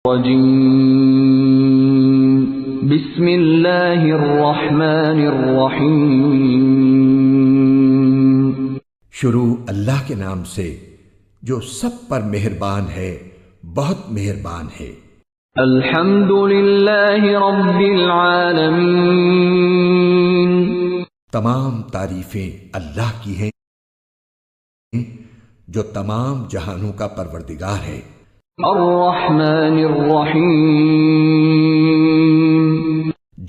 الرجيم بسم الله الرحمن الرحيم شروع اللہ کے نام سے جو سب پر مہربان ہے، بہت مہربان ہے۔ الحمد للہ رب العالمین، تمام تعریفیں اللہ کی ہیں جو تمام جہانوں کا پروردگار ہے۔ الرحمن الرحیم،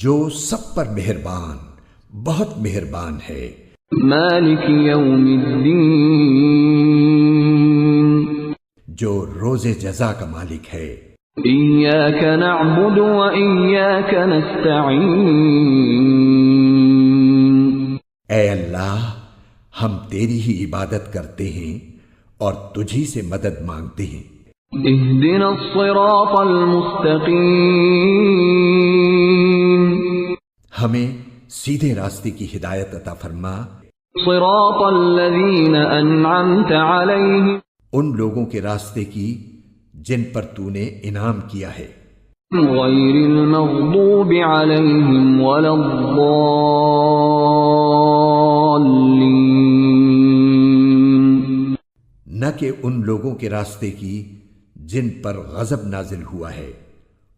جو سب پر مہربان، بہت مہربان ہے۔ مالک یوم الدین، جو روز جزا کا مالک ہے۔ ایاک نعبد و ایاک نستعین، اے اللہ، ہم تیری ہی عبادت کرتے ہیں اور تجھی سے مدد مانگتے ہیں۔ اہدنا الصراط المستقیم، ہمیں سیدھے راستے کی ہدایت عطا فرما۔ صراط الذین انعمت علیہم، ان لوگوں کے راستے کی جن پر تو نے انعام کیا ہے، غیر المغضوب علیہم ولا الضالین، نہ کہ ان لوگوں کے راستے کی جن پر غضب نازل ہوا ہے،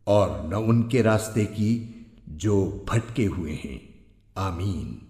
اور نہ ان کے راستے کی جو بھٹکے ہوئے ہیں۔ آمین۔